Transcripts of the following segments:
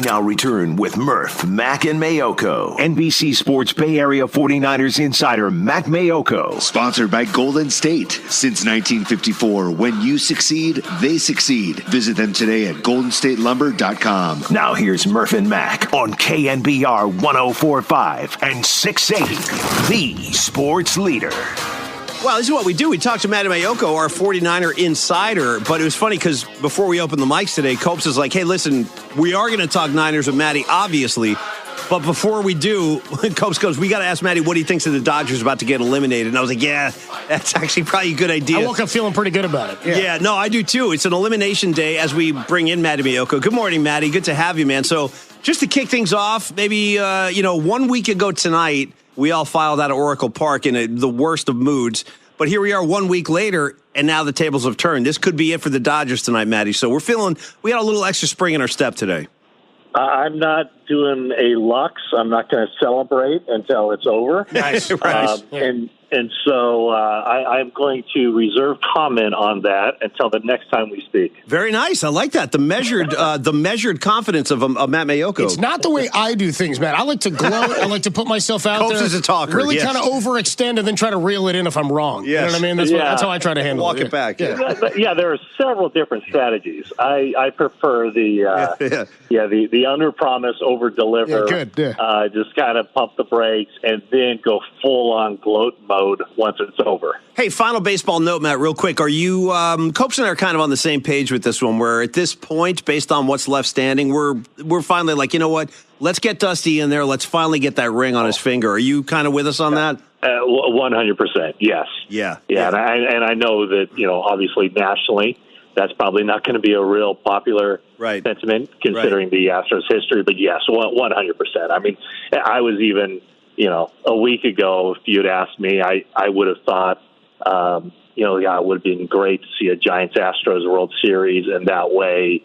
now return with Murph, Mac, and Maiocco. NBC Sports Bay Area 49ers insider Mac Maiocco. Sponsored by Golden State. Since 1954, when you succeed, they succeed. Visit them today at goldenstatelumber.com. Now here's Murph and Mac on KNBR 104.5 and 680, the sports leader. Well, this is what we do. We talked to Matty Maiocco, our 49er insider, but it was funny because before we opened the mics today, Copes is like, hey, listen, we are going to talk Niners with Matty, obviously, but before we do, Copes goes, we got to ask Matty what he thinks of the Dodgers about to get eliminated. And I was like, yeah, that's actually probably a good idea. I woke up feeling pretty good about it. Yeah, no, I do too. It's an elimination day as we bring in Matty Maiocco. Good morning, Matty. Good to have you, man. So just to kick things off, maybe, 1 week ago tonight, we all filed out of Oracle Park in the worst of moods. But here we are 1 week later, and now the tables have turned. This could be it for the Dodgers tonight, Matty. So we got a little extra spring in our step today. I'm not doing a Lux. I'm not going to celebrate until it's over. Nice. And so I'm going to reserve comment on that until the next time we speak. Very nice. I like that. The measured confidence of Matt Maiocco. It's not the way I do things, man. I like to gloat. I like to put myself out Copes there. is a talker. Really yes. kind of overextend and then try to reel it in if I'm wrong. Yes. You know what I mean? That's how I try to handle Walk it. it back. Yeah, there are several different strategies. I prefer the under promise, over deliver. Yeah, good. Yeah. Just kind of pump the brakes and then go full on gloat mode once it's over. Hey, final baseball note, Matt, real quick. Are you, Copes and I are kind of on the same page with this one, where at this point, based on what's left standing, we're finally like, you know what? Let's get Dusty in there. Let's finally get that ring on his finger. Are you kind of with us on that? 100%, yes. Yeah. And I know that, obviously nationally, that's probably not going to be a real popular sentiment considering the Astros history. But yes, 100%. I mean, I was even, a week ago, if you'd asked me, I would have thought, it would have been great to see a Giants-Astros World Series, and that way,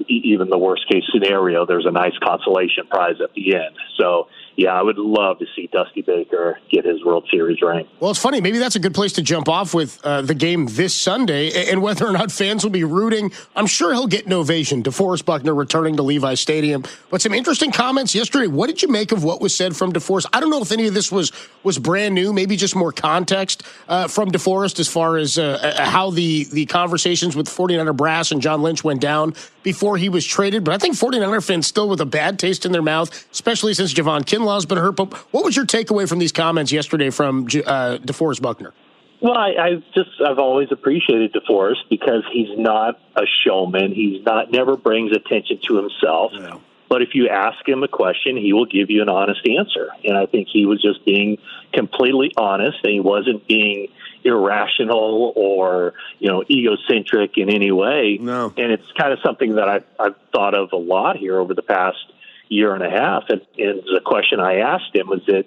even the worst-case scenario, there's a nice consolation prize at the end. So, yeah, I would love to see Dusty Baker get his World Series ring. Well, it's funny. Maybe that's a good place to jump off with the game this Sunday and whether or not fans will be rooting. I'm sure he'll get an ovation. DeForest Buckner returning to Levi Stadium. But some interesting comments yesterday. What did you make of what was said from DeForest? I don't know if any of this was brand new, maybe just more context from DeForest as far as how the conversations with 49er brass and John Lynch went down before he was traded. But I think 49er fans still with a bad taste in their mouth, especially since Javon Kinlaw's been hurt. But what was your takeaway from these comments yesterday from DeForest Buckner? Well, I've always appreciated DeForest because he's not a showman. He's never brings attention to himself. No. But if you ask him a question, he will give you an honest answer. And I think he was just being completely honest, and he wasn't being irrational or, egocentric in any way. No. And it's kind of something that I've thought of a lot here over the past year and a half. And the question I asked him was that,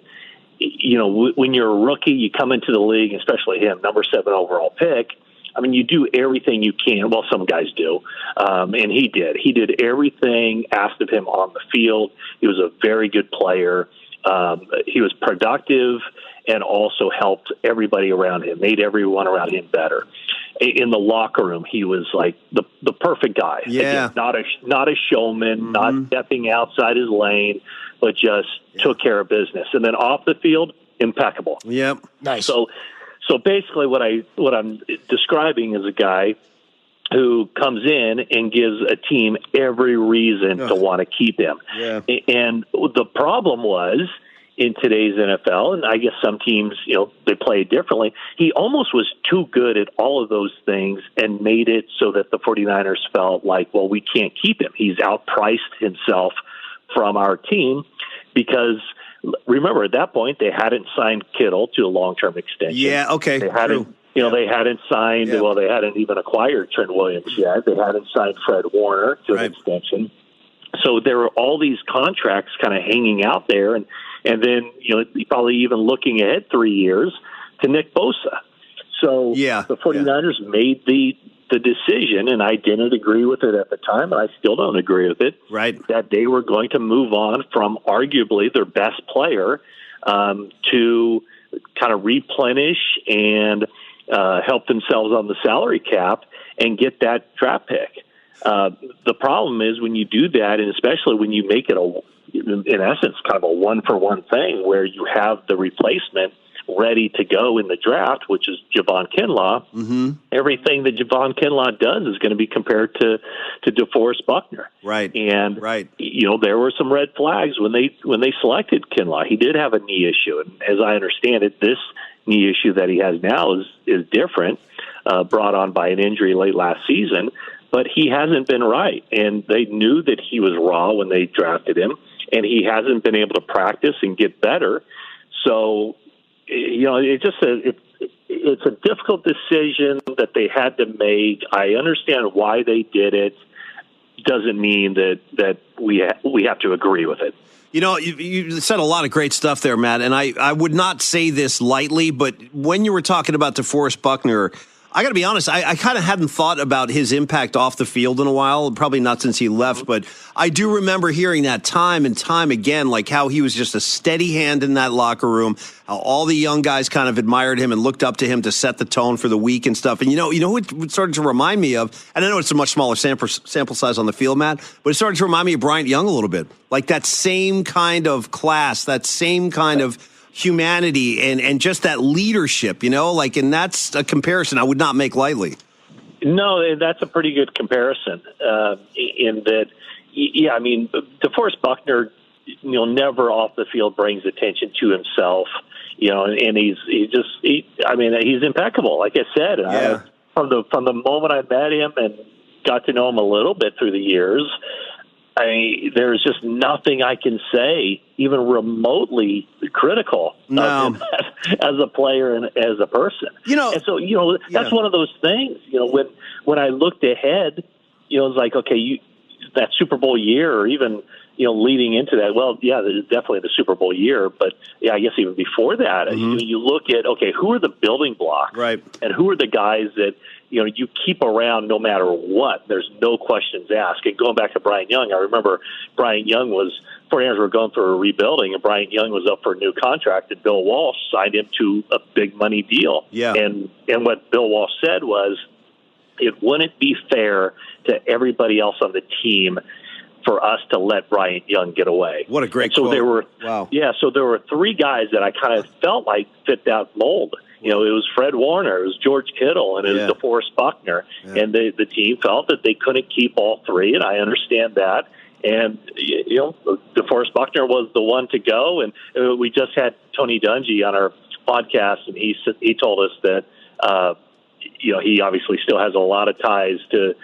when you're a rookie, you come into the league, especially him, number 7 overall pick. I mean, you do everything you can. Well, some guys do. And he did. He did everything asked of him on the field. He was a very good player. He was productive and also helped everybody around him, made everyone around him better. In the locker room, he was like the perfect guy. Yeah. Again, not a showman, not stepping outside his lane, but just took care of business. And then off the field, impeccable. Yep. Nice. So basically what I'm describing is a guy who comes in and gives a team every reason to want to keep him. Yeah. And the problem was, in today's NFL, and I guess some teams, they play it differently, he almost was too good at all of those things and made it so that the 49ers felt like, well, we can't keep him. He's outpriced himself from our team because, remember, at that point, they hadn't signed Kittle to a long-term extension. Yeah, okay. They hadn't, they hadn't signed, they hadn't even acquired Trent Williams yet. They hadn't signed Fred Warner to an extension. So there were all these contracts kind of hanging out there, and then, probably even looking ahead 3 years to Nick Bosa. So the 49ers made the decision, and I didn't agree with it at the time, and I still don't agree with it, that they were going to move on from arguably their best player to kind of replenish and help themselves on the salary cap and get that draft pick. The problem is when you do that, and especially when you make it in essence, kind of a one-for-one thing where you have the replacement ready to go in the draft, which is Javon Kinlaw. Mm-hmm. Everything that Javon Kinlaw does is going to be compared to DeForest Buckner. Right. And, right. There were some red flags when they selected Kinlaw. He did have a knee issue. And as I understand it, this knee issue that he has now is different, brought on by an injury late last season. But he hasn't been right. And they knew that he was raw when they drafted him. And he hasn't been able to practice and get better. So, it's a difficult decision that they had to make. I understand why they did it. Doesn't mean that we have to agree with it. You said a lot of great stuff there, Matt, and I would not say this lightly, but when you were talking about DeForest Buckner, I got to be honest, I kind of hadn't thought about his impact off the field in a while, probably not since he left, but I do remember hearing that time and time again, like how he was just a steady hand in that locker room, how all the young guys kind of admired him and looked up to him to set the tone for the week and stuff. And you know who it started to remind me of, and I know it's a much smaller sample size on the field, Matt, but it started to remind me of Bryant Young a little bit, like that same kind of class, that same kind of humanity and just that leadership, and that's a comparison I would not make lightly. No, that's a pretty good comparison in that, DeForest Buckner, never off the field brings attention to himself, and he's impeccable, like I said. Yeah. From the moment I met him and got to know him a little bit through the years, there's just nothing I can say, even remotely critical of him as a player and as a person. And so, that's one of those things, when I looked ahead, it's like, okay, that Super Bowl year or even, leading into that, well, yeah, there's definitely the Super Bowl year, but yeah, I guess even before that, you look at, okay, who are the building blocks? Right. And who are the guys that, you keep around no matter what. There's no questions asked. And going back to Bryant Young, I remember Bryant Young 49ers were going through a rebuilding, and Bryant Young was up for a new contract, and Bill Walsh signed him to a big money deal. Yeah. And what Bill Walsh said was, it wouldn't be fair to everybody else on the team for us to let Bryant Young get away. What a great quote. Wow. Yeah, so there were three guys that I kind of felt like fit that mold. It was Fred Warner, it was George Kittle, and it was DeForest Buckner. Yeah. And the team felt that they couldn't keep all three, and I understand that. And, DeForest Buckner was the one to go. And we just had Tony Dungy on our podcast, and he told us that, he obviously still has a lot of ties to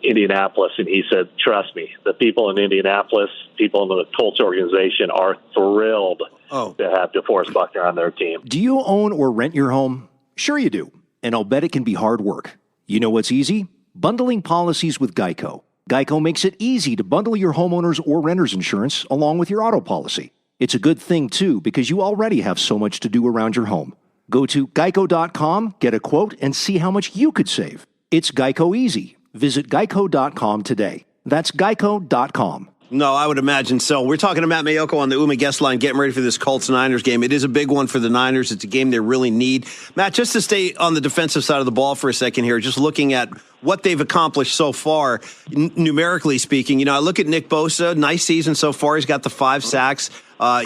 Indianapolis, and he said, trust me, the people in Indianapolis, people in the Colts organization are thrilled to have DeForest Buckner on their team. Do you own or rent your home? Sure you do, and I'll bet it can be hard work. You know what's easy? Bundling policies with Geico. Geico makes it easy to bundle your homeowner's or renter's insurance along with your auto policy. It's a good thing, too, because you already have so much to do around your home. Go to geico.com, get a quote, and see how much you could save. It's Geico easy. Visit geico.com today. That's geico.com. No, I would imagine so. We're talking to Matt Maiocco on the UMA guest line, getting ready for this Colts-Niners game. It is a big one for the Niners. It's a game they really need. Matt, just to stay on the defensive side of the ball for a second here, just looking at what they've accomplished so far, numerically speaking. I look at Nick Bosa, nice season so far. He's got the 5 sacks.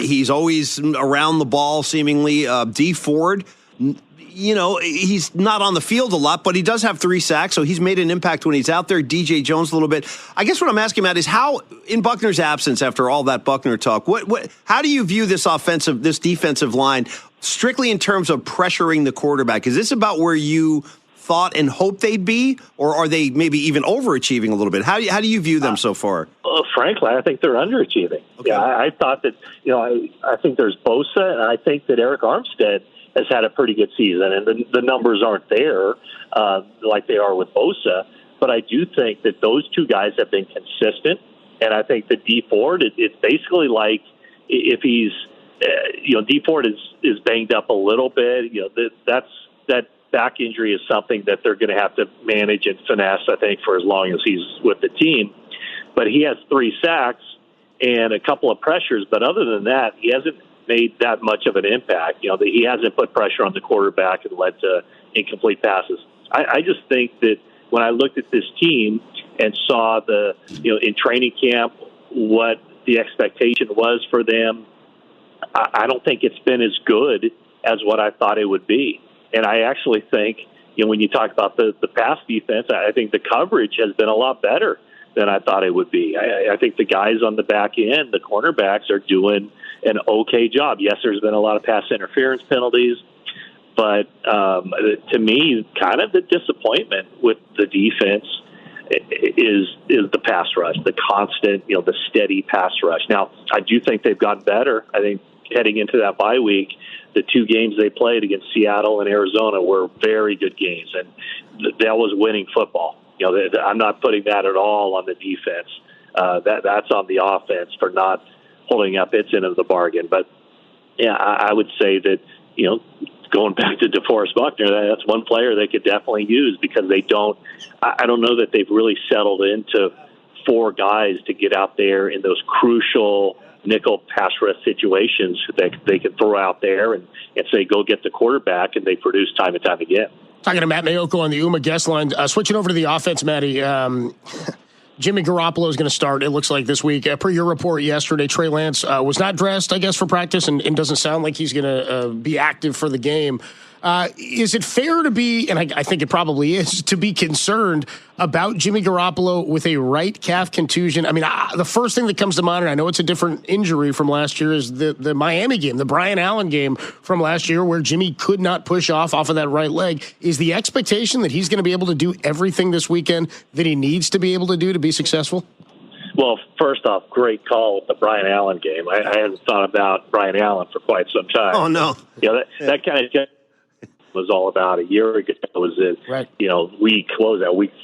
He's always around the ball, seemingly. Dee Ford, he's not on the field a lot, but he does have 3 sacks, so he's made an impact when he's out there. DJ Jones a little bit. I guess what I'm asking, Matt, is how, in Buckner's absence, after all that Buckner talk, how do you view this defensive line, strictly in terms of pressuring the quarterback? Is this about where you thought and hoped they'd be, or are they maybe even overachieving a little bit? How do you view them so far? Frankly, I think they're underachieving. Okay. Yeah, I thought that, I think there's Bosa, and I think that Eric Armstead has had a pretty good season, and the numbers aren't there like they are with Bosa. But I do think that those two guys have been consistent, and I think that Dee Ford, it's basically like if he's, Dee Ford is banged up a little bit. That back injury is something that they're going to have to manage and finesse, I think, for as long as he's with the team. But he has 3 sacks and a couple of pressures, but other than that, he hasn't made that much of an impact. He hasn't put pressure on the quarterback and led to incomplete passes. I just think that when I looked at this team, and saw in training camp what the expectation was for them, I don't think it's been as good as what I thought it would be. And I actually think, when you talk about the pass defense, I think the coverage has been a lot better than I thought it would be. I think the guys on the back end, the cornerbacks, are doing an okay job. Yes, there's been a lot of pass interference penalties, but to me, kind of the disappointment with the defense is the pass rush, the constant, the steady pass rush. Now, I do think they've gotten better. I think heading into that bye week, the two games they played against Seattle and Arizona were very good games, and that was winning football. I'm not putting that at all on the defense. That's on the offense for not holding up its end of the bargain. But yeah, I would say that going back to DeForest Buckner, that's one player they could definitely use, because they don't. I don't know that they've really settled into four guys to get out there in those crucial nickel pass rush situations that they can throw out there and say, go get the quarterback, and they produce time and time again. Talking to Matt Maiocco on the UMA guest line. Switching over to the offense, Matty. Jimmy Garoppolo is going to start, it looks like, this week. Per your report yesterday, Trey Lance was not dressed, I guess, for practice, and doesn't sound like he's going to be active for the game. Is it fair to be, and I think it probably is, to be concerned about Jimmy Garoppolo with a right calf contusion? I mean, the first thing that comes to mind, and I know it's a different injury from last year, is the Miami game, the Brian Allen game from last year, where Jimmy could not push off of that right leg. Is the expectation that he's going to be able to do everything this weekend that he needs to be able to do to be successful? Well, first off, great call with the Brian Allen game. I hadn't thought about Brian Allen for quite some time. Oh, no. That kind of was all about a year ago. It was right. Week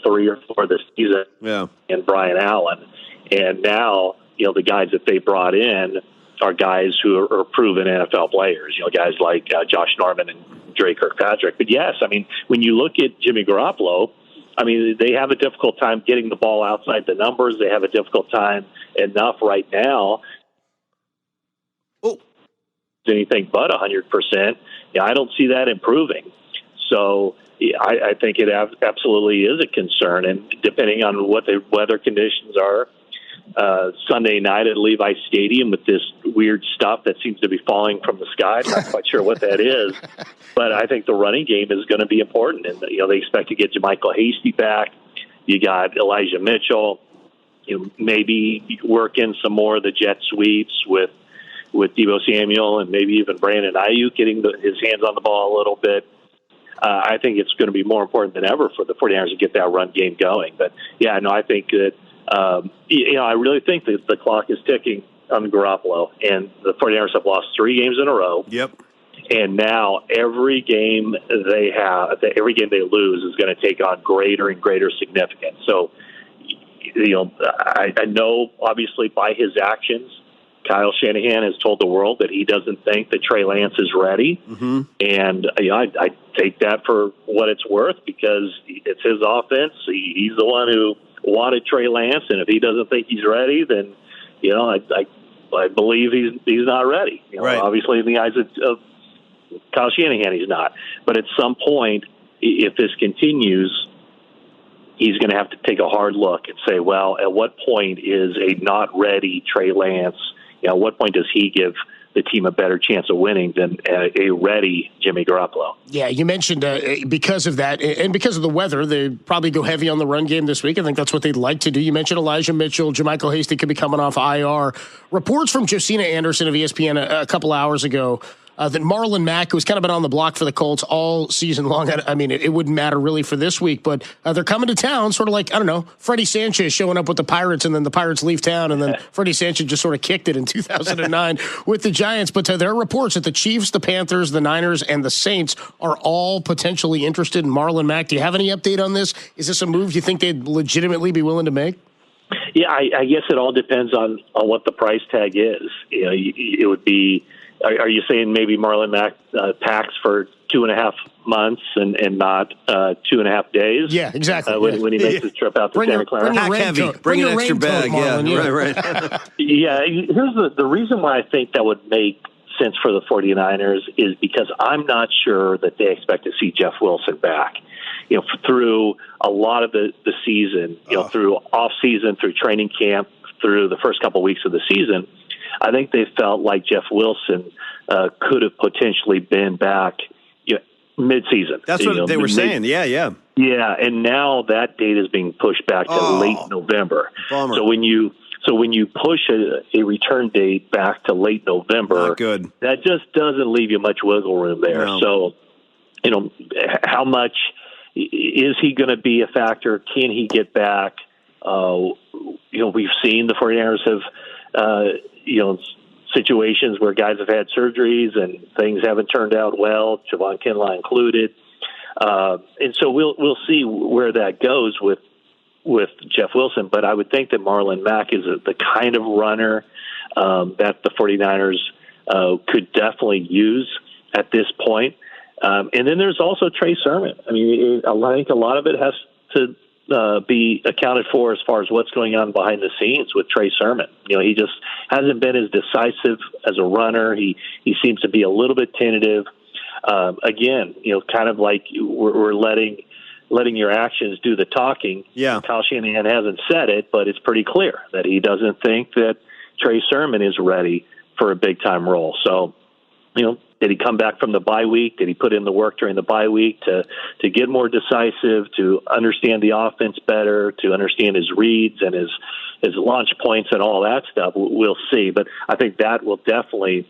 3 or 4 of the season. Yeah. And Brian Allen. And now, the guys that they brought in are guys who are proven NFL players, guys like Josh Norman and Dre Kirkpatrick. But yes, I mean, when you look at Jimmy Garoppolo, I mean, they have a difficult time getting the ball outside the numbers. They have a difficult time enough right now. Anything but 100%. I don't see that improving. So I think it absolutely is a concern. And depending on what the weather conditions are, Sunday night at Levi Stadium with this weird stuff that seems to be falling from the sky, I'm not quite sure what that is. But I think the running game is going to be important. And, they expect to get Michael Hasty back. You got Elijah Mitchell. Maybe work in some more of the jet sweeps with Deebo Samuel and maybe even Brandon Ayuk getting his hands on the ball a little bit. I think it's going to be more important than ever for the 49ers to get that run game going. But, yeah, no, I think that, I really think that the clock is ticking on Garoppolo. And the 49ers have lost 3 games in a row. Yep. And now every game every game they lose is going to take on greater and greater significance. So, I know, obviously, by his actions, Kyle Shanahan has told the world that he doesn't think that Trey Lance is ready. Mm-hmm. And I take that for what it's worth, because it's his offense. He's the one who wanted Trey Lance, and if he doesn't think he's ready, then I believe he's not ready. Right. Obviously, in the eyes of Kyle Shanahan, he's not. But at some point, if this continues, he's going to have to take a hard look and say, well, at what point is a not ready Trey Lance? At what point does he give the team a better chance of winning than a ready Jimmy Garoppolo? Yeah, you mentioned because of that and because of the weather, they probably go heavy on the run game this week. I think that's what they'd like to do. You mentioned Elijah Mitchell, JaMychal Hasty could be coming off IR. Reports from Josina Anderson of ESPN a couple hours ago that Marlon Mack, who's kind of been on the block for the Colts all season long, I mean, it wouldn't matter really for this week, but they're coming to town, sort of like, I don't know, Freddie Sanchez showing up with the Pirates, and then the Pirates leave town, and then Freddie Sanchez just sort of kicked it in 2009 with the Giants. But there are reports that the Chiefs, the Panthers, the Niners, and the Saints are all potentially interested in Marlon Mack. Do you have any update on this? Is this a move you think they'd legitimately be willing to make? Yeah, I guess it all depends on what the price tag is. It would be. Are you saying maybe Marlon Mack packs for 2.5 months and not 2.5 days? Yeah, exactly. When he makes his trip out to Santa Clara. Pack heavy. Bring an extra bag. Right. Yeah, here's the reason why I think that would make sense for the 49ers is because I'm not sure that they expect to see Jeff Wilson back. through a lot of the season, through off season, through training camp, through the first couple of weeks of the season, I think they felt like Jeff Wilson could have potentially been back mid-season. That's what they were saying. Yeah. Yeah, and now that date is being pushed back to late November. Bummer. So when you push a return date back to late November, not good. That just doesn't leave you much wiggle room there. No. So, how much is he going to be a factor? Can he get back? We've seen the 49ers have, situations where guys have had surgeries and things haven't turned out well, Javon Kinlaw included. And so we'll see where that goes with Jeff Wilson. But I would think that Marlon Mack is the kind of runner that the 49ers could definitely use at this point. And then there's also Trey Sermon. I mean, I think a lot of it has to be accounted for as far as what's going on behind the scenes with Trey Sermon. He just hasn't been as decisive as a runner. He seems to be a little bit tentative. Again, kind of like we're letting your actions do the talking. Yeah. Kyle Shanahan hasn't said it, but it's pretty clear that he doesn't think that Trey Sermon is ready for a big-time role. So, did he come back from the bye week? Did he put in the work during the bye week to get more decisive, to understand the offense better, to understand his reads and his launch points and all that stuff? We'll see. But I think that will definitely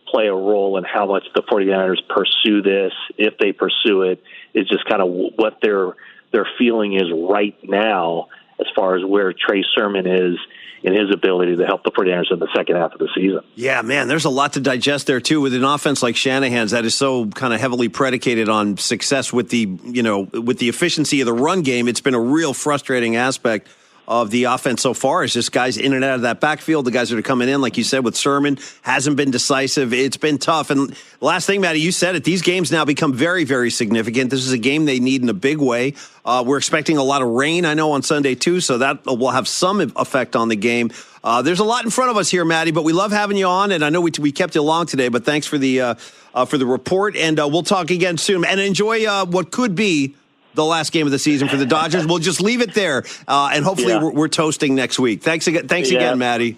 play a role in how much the 49ers pursue this. If they pursue it, is just kind of what their feeling is right now as far as where Trey Sermon is in his ability to help the 49ers in the second half of the season. Yeah, man, there's a lot to digest there, too, with an offense like Shanahan's that is so kind of heavily predicated on success with the efficiency of the run game. It's been a real frustrating aspect of the offense so far. It's just guys in and out of that backfield. The guys that are coming in, like you said, with Sermon, hasn't been decisive. It's been tough. And last thing, Matty, you said it. These games now become very, very significant. This is a game they need in a big way. We're expecting a lot of rain, I know, on Sunday, too, so that will have some effect on the game. There's a lot in front of us here, Matty, but we love having you on, and I know we kept you long today, but thanks for the report, and we'll talk again soon. And enjoy what could be the last game of the season for the Dodgers. We'll just leave it there, and hopefully we're toasting next week. Thanks again, Matty.